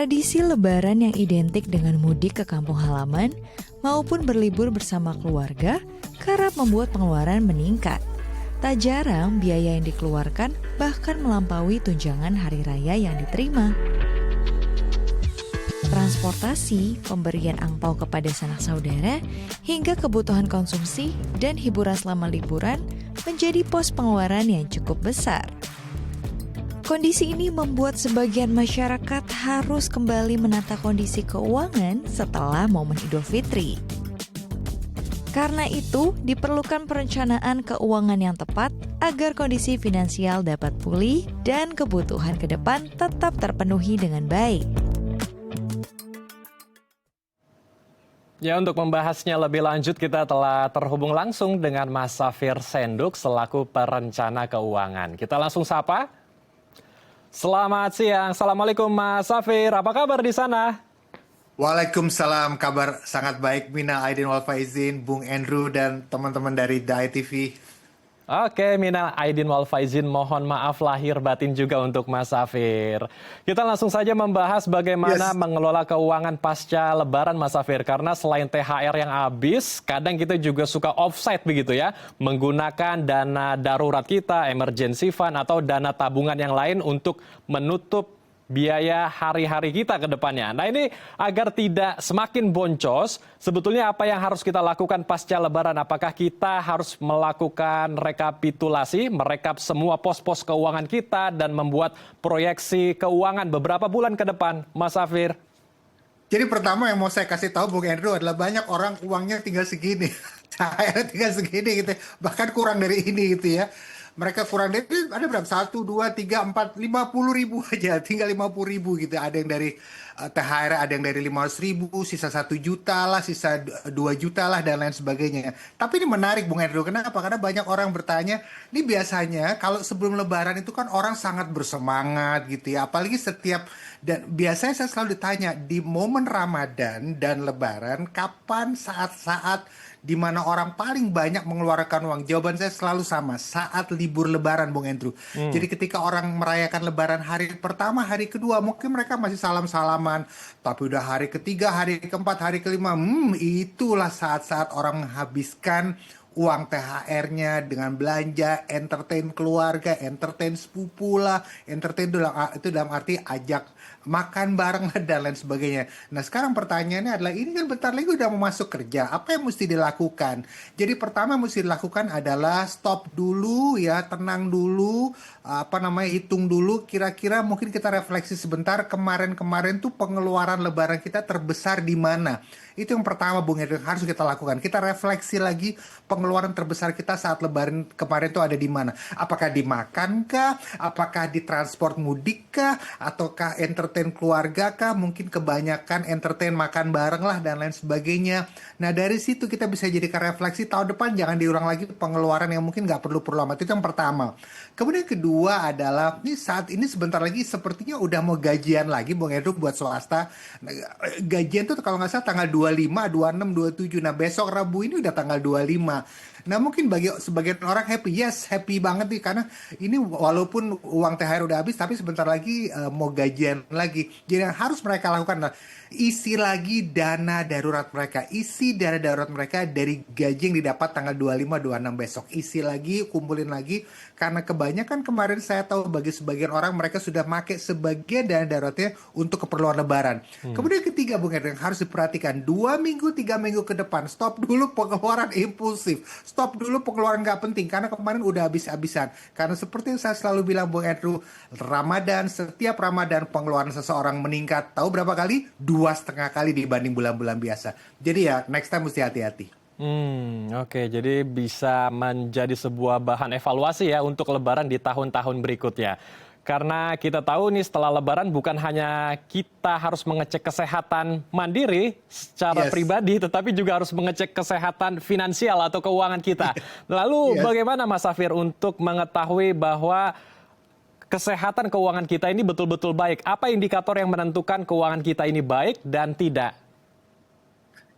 Tradisi Lebaran yang identik dengan mudik ke kampung halaman maupun berlibur bersama keluarga kerap membuat pengeluaran meningkat. Tak jarang biaya yang dikeluarkan bahkan melampaui tunjangan hari raya yang diterima. Transportasi, pemberian angpau kepada sanak saudara, hingga kebutuhan konsumsi dan hiburan selama liburan menjadi pos pengeluaran yang cukup besar. Kondisi ini membuat sebagian masyarakat harus kembali menata kondisi keuangan setelah momen Idul Fitri. Karena itu, diperlukan perencanaan keuangan yang tepat agar kondisi finansial dapat pulih dan kebutuhan ke depan tetap terpenuhi dengan baik. Ya, untuk membahasnya lebih lanjut kita telah terhubung langsung dengan Mas Safir Senduk selaku perencana keuangan. Kita langsung sapa. Selamat siang. Assalamualaikum Mas Safir. Apa kabar di sana? Waalaikumsalam, kabar sangat baik. Minal Aidin wal Faizin, Bung Andrew dan teman-teman dari Dai TV. Oke, minal aidin wal faizin, mohon maaf lahir batin juga untuk Mas Safir. Kita langsung saja membahas bagaimana mengelola keuangan pasca Lebaran, Mas Safir. Karena selain THR yang habis, kadang kita juga suka offside begitu ya, menggunakan dana darurat kita, emergency fund atau dana tabungan yang lain untuk menutup biaya hari-hari kita ke depannya. Nah, ini agar tidak semakin boncos, sebetulnya apa yang harus kita lakukan pasca Lebaran? Apakah kita harus melakukan rekapitulasi, merekap semua pos-pos keuangan kita dan membuat proyeksi keuangan beberapa bulan ke depan, Mas Safir? Jadi pertama yang mau saya kasih tahu Bung Andrew adalah banyak orang uangnya tinggal segini. Saya tinggal segini gitu, bahkan kurang dari ini gitu ya. Mereka kurang dari, ada berapa? 1, 2, 3, 4, 50 ribu aja. Tinggal 50 ribu gitu. Ada yang dari THR, ada yang dari 500 ribu, sisa 1 juta lah, sisa 2 juta lah, dan lain sebagainya. Tapi ini menarik Bung Andrew. Kenapa? Karena banyak orang bertanya, ini biasanya kalau sebelum Lebaran itu kan orang sangat bersemangat gitu ya. Apalagi setiap, dan biasanya saya selalu ditanya, di momen Ramadan dan Lebaran, kapan saat-saat di mana orang paling banyak mengeluarkan uang? Jawaban saya selalu sama, saat libur Lebaran, Bung Andrew. Jadi ketika orang merayakan Lebaran hari pertama, hari kedua, mungkin mereka masih salam-salaman. Tapi udah hari ketiga, hari keempat, hari kelima, itulah saat-saat orang menghabiskan uang THR-nya dengan belanja, entertain keluarga, entertain sepupu lah, entertain itu dalam arti ajak makan bareng dan lain sebagainya. Nah sekarang pertanyaannya adalah, ini kan bentar lagi udah mau masuk kerja, apa yang mesti dilakukan? Jadi pertama yang mesti dilakukan adalah stop dulu ya, tenang dulu, hitung dulu, kira-kira mungkin kita refleksi sebentar, kemarin-kemarin tuh pengeluaran Lebaran kita terbesar di mana? Itu yang pertama Bung Hendrik harus kita lakukan. Kita refleksi lagi pengeluaran terbesar kita saat Lebaran kemarin itu ada di mana? Apakah dimakan kah? Apakah di transport mudik kah? Ataukah entertain keluarga kah? Mungkin kebanyakan entertain makan bareng lah dan lain sebagainya. Nah dari situ kita bisa jadikan refleksi, tahun depan jangan diulang lagi pengeluaran yang mungkin nggak perlu amat. Itu yang pertama. Kemudian kedua adalah, ini saat ini sebentar lagi sepertinya udah mau gajian lagi Bung Hendrik buat swasta. Gajian tuh kalau nggak salah tanggal 25, 26, 27. Nah besok Rabu ini udah tanggal 25. Nah mungkin bagi sebagian orang happy banget nih, karena ini walaupun uang THR udah habis, tapi sebentar lagi mau gajian lagi. Jadi yang harus mereka lakukan adalah isi lagi dana darurat mereka. Isi dana darurat mereka dari gaji yang didapat tanggal 25, 26 besok. Isi lagi, kumpulin lagi. Karena kebanyakan kemarin saya tahu bagi sebagian orang mereka sudah pakai sebagian dana daruratnya untuk keperluan Lebaran. Kemudian ketiga Bung Hendrik, yang harus diperhatikan 2 minggu, 3 minggu ke depan, stop dulu pengeluaran impulsif. Stop dulu pengeluaran nggak penting, karena kemarin udah habis-habisan. Karena seperti yang saya selalu bilang Bung Andrew, Ramadan, setiap Ramadan pengeluaran seseorang meningkat. Tahu berapa kali? 2,5 kali dibanding bulan-bulan biasa. Jadi ya next time mesti hati-hati. Oke, jadi bisa menjadi sebuah bahan evaluasi ya untuk Lebaran di tahun-tahun berikutnya. Karena kita tahu nih setelah Lebaran bukan hanya kita harus mengecek kesehatan mandiri secara pribadi, tetapi juga harus mengecek kesehatan finansial atau keuangan kita. Lalu bagaimana Mas Safir untuk mengetahui bahwa kesehatan keuangan kita ini betul-betul baik? Apa indikator yang menentukan keuangan kita ini baik dan tidak?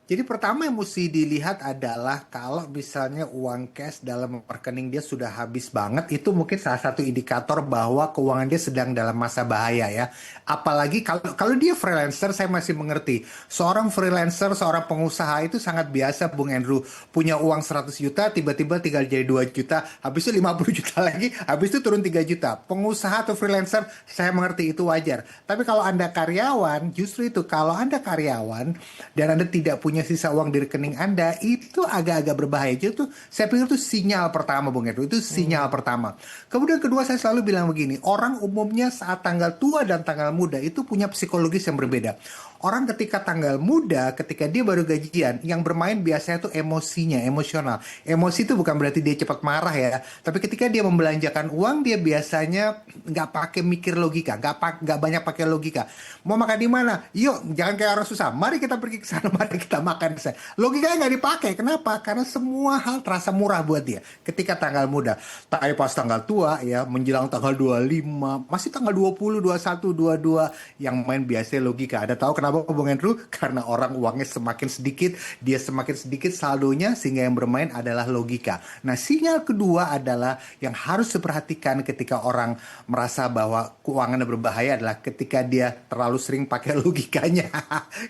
Jadi pertama yang mesti dilihat adalah kalau misalnya uang cash dalam rekening dia sudah habis banget, itu mungkin salah satu indikator bahwa keuangan dia sedang dalam masa bahaya ya. Apalagi kalau dia freelancer, saya masih mengerti. Seorang freelancer, seorang pengusaha itu sangat biasa, Bung Andrew. Punya uang 100 juta, tiba-tiba tinggal jadi 2 juta, habis itu 50 juta lagi, habis itu turun 3 juta. Pengusaha atau freelancer, saya mengerti itu wajar. Tapi kalau Anda karyawan, justru itu, kalau Anda karyawan dan Anda tidak punya sisa uang di rekening Anda, itu agak-agak berbahaya. Itu saya pikir itu sinyal pertama, Bung Edo. Itu sinyal pertama. Kemudian kedua, saya selalu bilang begini, orang umumnya saat tanggal tua dan tanggal muda itu punya psikologis yang berbeda. Orang ketika tanggal muda, ketika dia baru gajian, yang bermain biasanya tuh emosinya, emosional. Emosi itu bukan berarti dia cepat marah ya, tapi ketika dia membelanjakan uang, dia biasanya nggak pakai mikir logika, nggak banyak pakai logika. Mau makan di mana? Yuk, jangan kayak orang susah. Mari kita pergi ke sana, mari kita makan di sana. Logikanya nggak dipakai. Kenapa? Karena semua hal terasa murah buat dia ketika tanggal muda. Tapi pas tanggal tua ya, menjelang tanggal 25, masih tanggal 20, 21, 22, yang main biasanya logika. Ada tahu kenapa, Bung Andrew? Karena orang uangnya semakin sedikit, dia semakin sedikit saldonya, sehingga yang bermain adalah logika. Nah, sinyal kedua adalah yang harus diperhatikan ketika orang merasa bahwa keuangannya berbahaya adalah ketika dia terlalu sering pakai logikanya.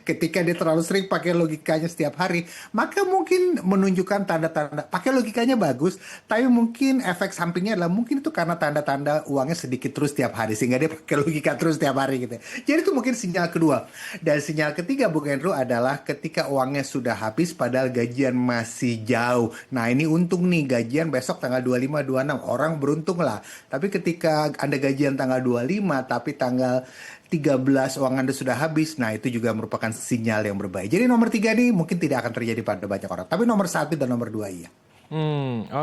Ketika dia terlalu sering pakai logikanya setiap hari, maka mungkin menunjukkan tanda-tanda. Pakai logikanya bagus, tapi mungkin efek sampingnya adalah mungkin itu karena tanda-tanda uangnya sedikit terus setiap hari, sehingga dia pakai logika terus setiap hari gitu. Jadi itu mungkin sinyal kedua. Dan sinyal ketiga, Bung Andrew, adalah ketika uangnya sudah habis padahal gajian masih jauh. Nah, ini untung nih, gajian besok tanggal 25, 26. Orang beruntung lah. Tapi ketika Anda gajian tanggal 25, tapi tanggal 13 uang Anda sudah habis, nah itu juga merupakan sinyal yang berbahaya. Jadi nomor 3 ini mungkin tidak akan terjadi pada banyak orang. Tapi nomor 1 dan nomor 2 iya.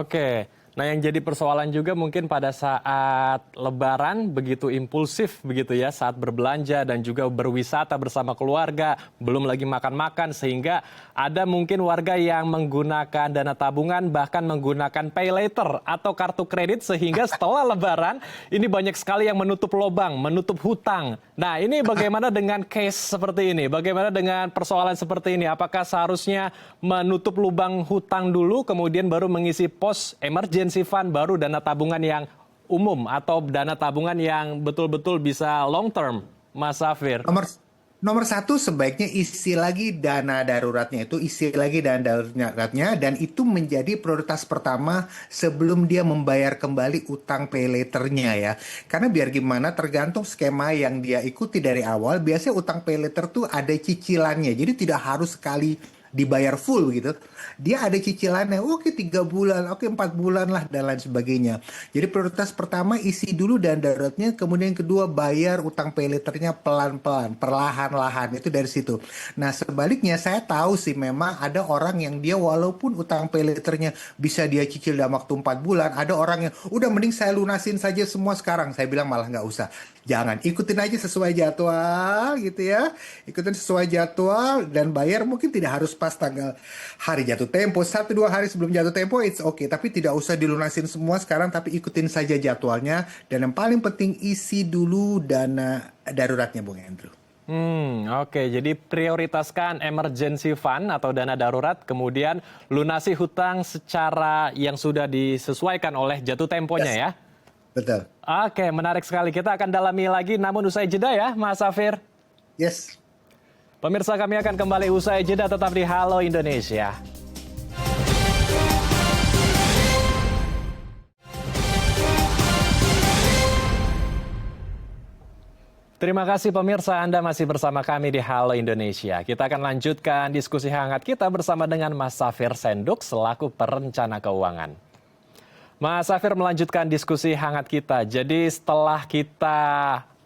Oke. Nah, yang jadi persoalan juga mungkin pada saat Lebaran begitu impulsif begitu ya, saat berbelanja dan juga berwisata bersama keluarga, belum lagi makan-makan, sehingga ada mungkin warga yang menggunakan dana tabungan, bahkan menggunakan pay later atau kartu kredit, sehingga setelah Lebaran ini banyak sekali yang menutup lubang, menutup hutang. Nah, ini bagaimana dengan case seperti ini? Bagaimana dengan persoalan seperti ini? Apakah seharusnya menutup lubang hutang dulu, kemudian baru mengisi pos emergency fund, baru dana tabungan yang umum atau dana tabungan yang betul-betul bisa long term, Mas Safir? Nomor 1, sebaiknya isi lagi dana daruratnya, dan itu menjadi prioritas pertama sebelum dia membayar kembali utang pay later-nya ya. Karena biar gimana, tergantung skema yang dia ikuti dari awal, biasanya utang pay later tuh ada cicilannya, jadi tidak harus sekali dibayar full gitu. Dia ada cicilannya, oke 3 bulan, oke 4 bulan lah, dan lain sebagainya. Jadi prioritas pertama isi dulu dana daruratnya, kemudian kedua bayar utang pay later-nya pelan-pelan, perlahan-lahan, itu dari situ. Nah, sebaliknya saya tahu sih memang ada orang yang dia walaupun utang pay later-nya bisa dia cicil dalam waktu 4 bulan, ada orang yang udah mending saya lunasin saja semua sekarang. Saya bilang malah nggak usah. Jangan, ikutin aja sesuai jadwal gitu ya. Ikutin sesuai jadwal dan bayar mungkin tidak harus pas tanggal hari jatuh tempo, 1-2 hari sebelum jatuh tempo, it's okay. Tapi tidak usah dilunasin semua sekarang, tapi ikutin saja jadwalnya. Dan yang paling penting, isi dulu dana daruratnya, Bung Andrew. Oke, jadi prioritaskan emergency fund atau dana darurat, kemudian lunasi hutang secara yang sudah disesuaikan oleh jatuh temponya ya. Betul. Oke, menarik sekali. Kita akan dalami lagi, namun usai jeda ya, Mas Safir. Yes. Pemirsa, kami akan kembali usai jeda, tetap di Halo Indonesia. Terima kasih pemirsa, Anda masih bersama kami di Halo Indonesia. Kita akan lanjutkan diskusi hangat kita bersama dengan Mas Safir Senduk selaku perencana keuangan. Mas Safir melanjutkan diskusi hangat kita. Jadi setelah kita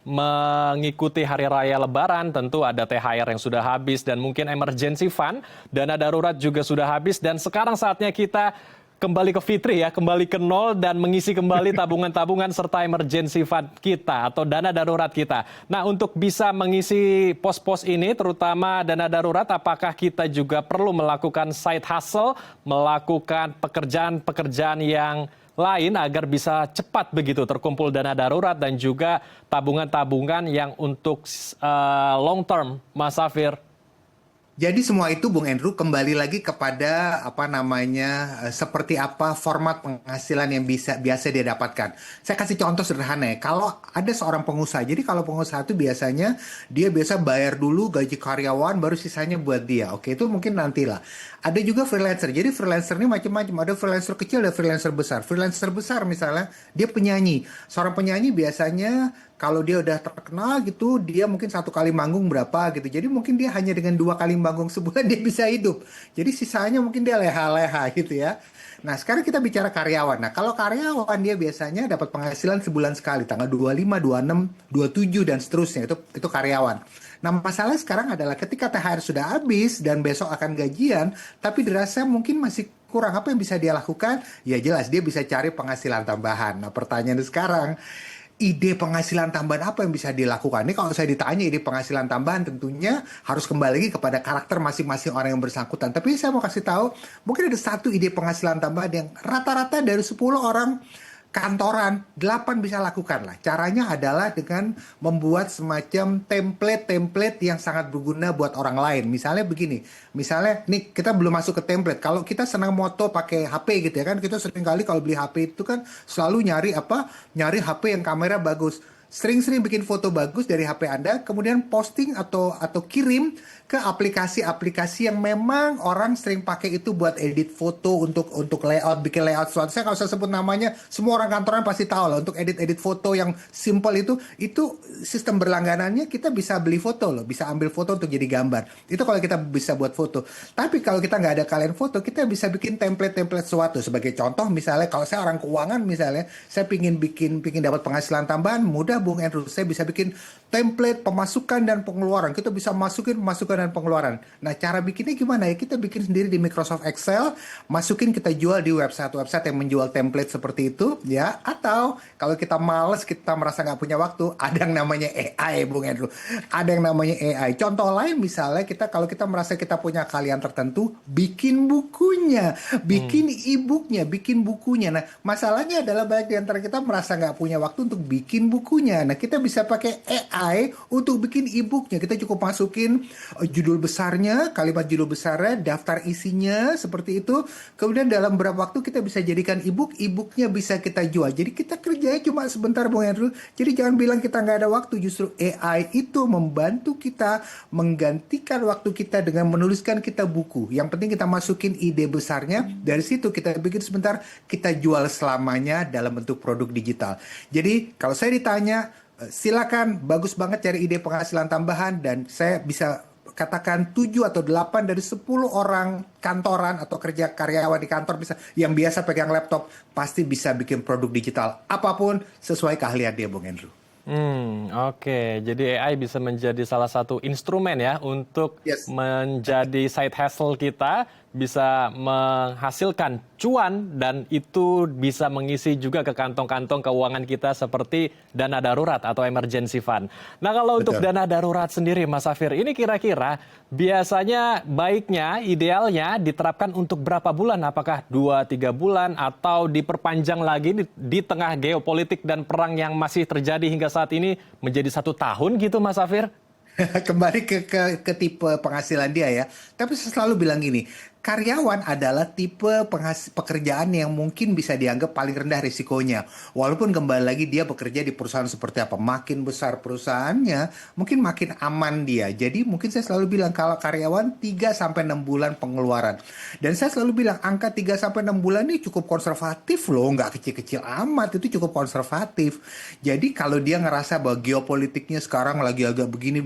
mengikuti hari raya Lebaran, tentu ada THR yang sudah habis dan mungkin emergency fund, dana darurat juga sudah habis, dan sekarang saatnya kita kembali ke fitri ya, kembali ke nol dan mengisi kembali tabungan-tabungan serta emergency fund kita atau dana darurat kita. Nah, untuk bisa mengisi pos-pos ini, terutama dana darurat, apakah kita juga perlu melakukan side hustle, melakukan pekerjaan-pekerjaan yang lain agar bisa cepat begitu terkumpul dana darurat dan juga tabungan-tabungan yang untuk long term, Mas Safir? Jadi semua itu Bung Andrew kembali lagi kepada apa namanya seperti apa format penghasilan yang biasa dia dapatkan. Saya kasih contoh sederhana ya. Kalau ada seorang pengusaha, jadi kalau pengusaha itu biasanya dia biasa bayar dulu gaji karyawan baru sisanya buat dia. Oke, itu mungkin nantilah. Ada juga freelancer. Jadi freelancer ini macam-macam. Ada freelancer kecil, ada freelancer besar. Freelancer besar misalnya dia penyanyi. Seorang penyanyi biasanya kalau dia udah terkenal gitu, dia mungkin satu kali manggung berapa gitu. Jadi mungkin dia hanya dengan dua kali manggung sebulan dia bisa hidup. Jadi sisanya mungkin dia leha-leha gitu ya. Nah sekarang kita bicara karyawan. Nah kalau karyawan dia biasanya dapat penghasilan sebulan sekali. Tanggal 25, 26, 27 dan seterusnya. Itu karyawan. Nah masalah sekarang adalah ketika THR sudah habis dan besok akan gajian. Tapi dirasa mungkin masih kurang, apa yang bisa dia lakukan? Ya jelas dia bisa cari penghasilan tambahan. Nah pertanyaan sekarang, ide penghasilan tambahan apa yang bisa dilakukan? Ini kalau saya ditanya ide penghasilan tambahan tentunya harus kembali lagi kepada karakter masing-masing orang yang bersangkutan. Tapi saya mau kasih tahu, mungkin ada satu ide penghasilan tambahan yang rata-rata dari 10 orang kantoran, 8 bisa lakukan lah. Caranya adalah dengan membuat semacam template-template yang sangat berguna buat orang lain. Misalnya begini, misalnya nih kita belum masuk ke template. Kalau kita senang moto pakai HP gitu ya kan, kita sering kali kalau beli HP itu kan selalu nyari apa? Nyari HP yang kamera bagus. Sering-sering bikin foto bagus dari HP Anda, kemudian posting atau kirim ke aplikasi-aplikasi yang memang orang sering pakai itu buat edit foto, untuk layout, bikin layout sesuatu. Saya kalau saya sebut namanya, semua orang kantoran pasti tahu lah. Untuk edit-edit foto yang simple itu sistem berlangganannya kita bisa beli foto loh, bisa ambil foto untuk jadi gambar. Itu kalau kita bisa buat foto. Tapi kalau kita nggak ada kalian foto, kita bisa bikin template-template sesuatu. Sebagai contoh, misalnya kalau saya orang keuangan misalnya, saya pingin dapat penghasilan tambahan, mudah Bung Andrew, saya bisa bikin template pemasukan dan pengeluaran. Kita bisa masukin pemasukan dan pengeluaran. Nah, cara bikinnya gimana ya? Kita bikin sendiri di Microsoft Excel, masukin kita jual di website-website yang menjual template seperti itu, ya. Atau kalau kita males, kita merasa nggak punya waktu, ada yang namanya AI, Bung Andrew. Ada yang namanya AI. Contoh lain misalnya, kalau kita merasa kita punya keahlian tertentu, bikin bukunya, bikin e-booknya, bikin bukunya. Nah, masalahnya adalah banyak di antara kita merasa nggak punya waktu untuk bikin bukunya. Nah, kita bisa pakai AI untuk bikin e-booknya. Kita cukup masukin judul besarnya, kalimat judul besarnya, daftar isinya, seperti itu. Kemudian dalam beberapa waktu kita bisa jadikan e-book, e-booknya bisa kita jual. Jadi kita kerjanya cuma sebentar, Bung Andrew. Jadi jangan bilang kita nggak ada waktu. Justru AI itu membantu kita menggantikan waktu kita dengan menuliskan kita buku. Yang penting kita masukin ide besarnya, dari situ kita bikin sebentar, kita jual selamanya dalam bentuk produk digital. Jadi kalau saya ditanya, silakan, bagus banget cari ide penghasilan tambahan, dan saya bisa katakan 7 atau 8 dari 10 orang kantoran atau kerja karyawan di kantor bisa yang biasa pegang laptop pasti bisa bikin produk digital apapun sesuai keahlian dia, Bung Andrew. Oke. Jadi AI bisa menjadi salah satu instrumen ya untuk menjadi side hustle kita, bisa menghasilkan cuan dan itu bisa mengisi juga ke kantong-kantong keuangan kita seperti dana darurat atau emergency fund. Nah kalau untuk dana darurat sendiri Mas Safir, ini kira-kira biasanya baiknya, idealnya diterapkan untuk berapa bulan? Apakah 2-3 bulan atau diperpanjang lagi di tengah geopolitik dan perang yang masih terjadi hingga saat ini menjadi 1 tahun gitu Mas Safir? Kembali ke tipe penghasilan dia ya. Tapi saya selalu bilang gini, karyawan adalah tipe pekerjaan yang mungkin bisa dianggap paling rendah risikonya. Walaupun kembali lagi dia bekerja di perusahaan seperti apa, makin besar perusahaannya, mungkin makin aman dia. Jadi mungkin saya selalu bilang kalau karyawan 3-6 bulan pengeluaran. Dan saya selalu bilang angka 3-6 bulan ini cukup konservatif loh, nggak kecil-kecil amat, itu cukup konservatif. Jadi kalau dia ngerasa bahwa geopolitiknya sekarang lagi agak begini,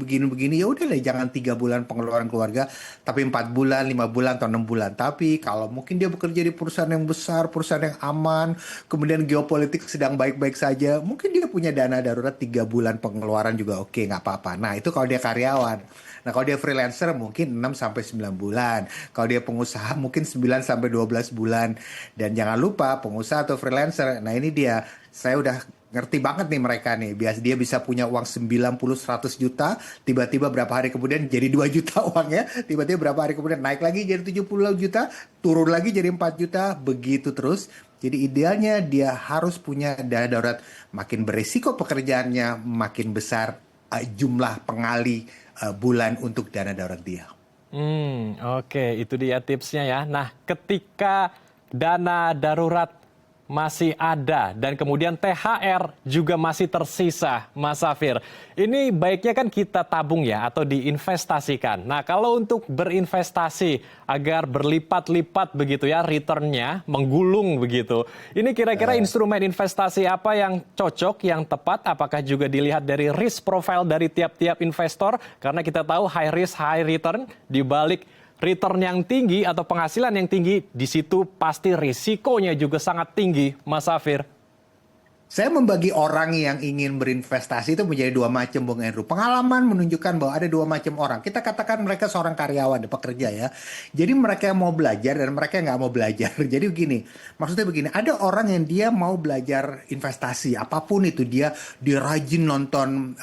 ya udah deh, jangan 3 bulan pengeluaran keluarga, tapi 4 bulan, 5 bulan, atau 6 bulan. Tapi kalau mungkin dia bekerja di perusahaan yang besar, perusahaan yang aman, kemudian geopolitik sedang baik-baik saja, mungkin dia punya dana darurat 3 bulan pengeluaran juga oke, nggak apa-apa. Nah itu kalau dia karyawan. Nah kalau dia freelancer mungkin 6-9 bulan. Kalau dia pengusaha mungkin 9-12 bulan. Dan jangan lupa pengusaha atau freelancer, nah ini dia, saya udah ngerti banget nih mereka nih. Dia bisa punya uang 90-100 juta, tiba-tiba berapa hari kemudian jadi 2 juta uangnya, tiba-tiba berapa hari kemudian naik lagi jadi 70 juta, turun lagi jadi 4 juta, begitu terus. Jadi idealnya dia harus punya dana darurat. Makin berisiko pekerjaannya, makin besar jumlah pengali bulan untuk dana darurat dia. Oke, itu dia tipsnya ya. Nah, ketika dana darurat masih ada dan kemudian THR juga masih tersisa, Mas Safir. Ini baiknya kan kita tabung ya atau diinvestasikan. Nah, kalau untuk berinvestasi agar berlipat-lipat begitu ya returnnya, menggulung begitu. Ini kira-kira instrumen investasi apa yang cocok, yang tepat? Apakah juga dilihat dari risk profile dari tiap-tiap investor? Karena kita tahu high risk, high return di balik return yang tinggi atau penghasilan yang tinggi, di situ pasti risikonya juga sangat tinggi, Mas Safir. Saya membagi orang yang ingin berinvestasi itu menjadi dua macam, Bung Andrew. Pengalaman menunjukkan bahwa ada dua macam orang. Kita katakan mereka seorang karyawan, pekerja ya. Jadi mereka yang mau belajar dan mereka yang nggak mau belajar. Jadi begini, maksudnya begini, ada orang yang dia mau belajar investasi, apapun itu. Dia rajin nonton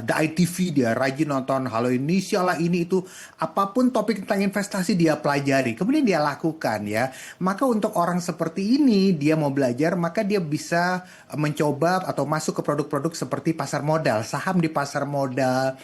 The ITV, dia rajin nonton Halo Indonesia lah, ini itu. Apapun topik tentang investasi dia pelajari, kemudian dia lakukan ya. Maka untuk orang seperti ini, dia mau belajar, maka dia bisa mencoba atau masuk ke produk-produk seperti pasar modal, saham di pasar modal.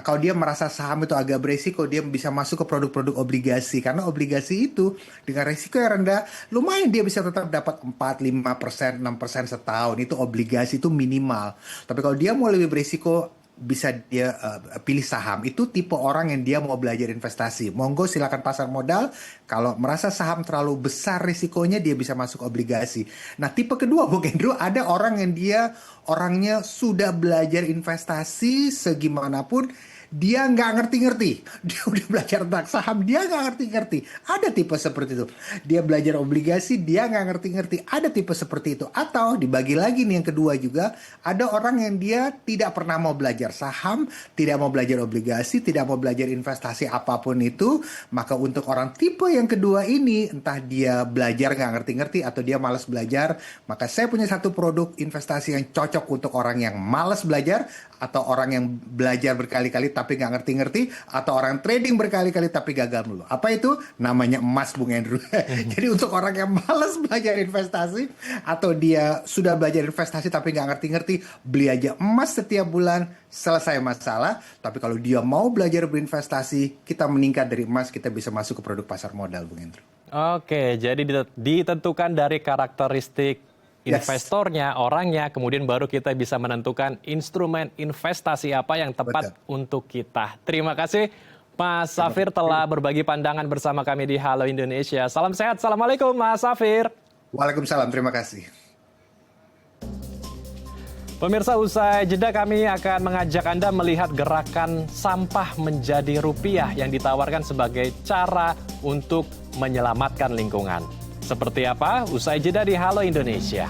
Kalau dia merasa saham itu agak beresiko, dia bisa masuk ke produk-produk obligasi. Karena obligasi itu dengan resiko yang rendah, lumayan dia bisa tetap dapat 4, 5%, 6% setahun. Itu obligasi itu minimal. Tapi kalau dia mau lebih beresiko, bisa dia pilih saham. Itu tipe orang yang dia mau belajar investasi. Monggo silakan pasar modal. Kalau merasa saham terlalu besar risikonya, dia bisa masuk obligasi. Nah, tipe kedua, Bung Andrew, ada orang yang dia orangnya sudah belajar investasi segimanapun, dia nggak ngerti-ngerti. Dia udah belajar tentang saham, dia nggak ngerti-ngerti. Ada tipe seperti itu. Dia belajar obligasi, dia nggak ngerti-ngerti. Ada tipe seperti itu. Atau dibagi lagi nih yang kedua juga, ada orang yang dia tidak pernah mau belajar saham, tidak mau belajar obligasi, tidak mau belajar investasi apapun itu. Maka untuk orang tipe yang kedua ini, entah dia belajar nggak ngerti-ngerti atau dia malas belajar, maka saya punya satu produk investasi yang cocok untuk orang yang malas belajar, atau orang yang belajar berkali-kali tapi nggak ngerti-ngerti, atau orang trading berkali-kali tapi gagal dulu. Apa itu? Namanya emas, Bung Andrew. Jadi untuk orang yang malas belajar investasi, atau dia sudah belajar investasi tapi nggak ngerti-ngerti, beli aja emas setiap bulan, selesai masalah. Tapi kalau dia mau belajar berinvestasi, kita meningkat dari emas, kita bisa masuk ke produk pasar modal, Bung Andrew. Oke, jadi ditentukan dari karakteristik investornya, orangnya, kemudian baru kita bisa menentukan instrumen investasi apa yang tepat untuk kita. Terima kasih Mas Safir telah berbagi pandangan bersama kami di Halo Indonesia. Salam sehat, Assalamualaikum Mas Safir. Waalaikumsalam, terima kasih. Pemirsa, usai jeda kami akan mengajak Anda melihat gerakan sampah menjadi rupiah yang ditawarkan sebagai cara untuk menyelamatkan lingkungan. Seperti apa? Usai jeda di Halo Indonesia.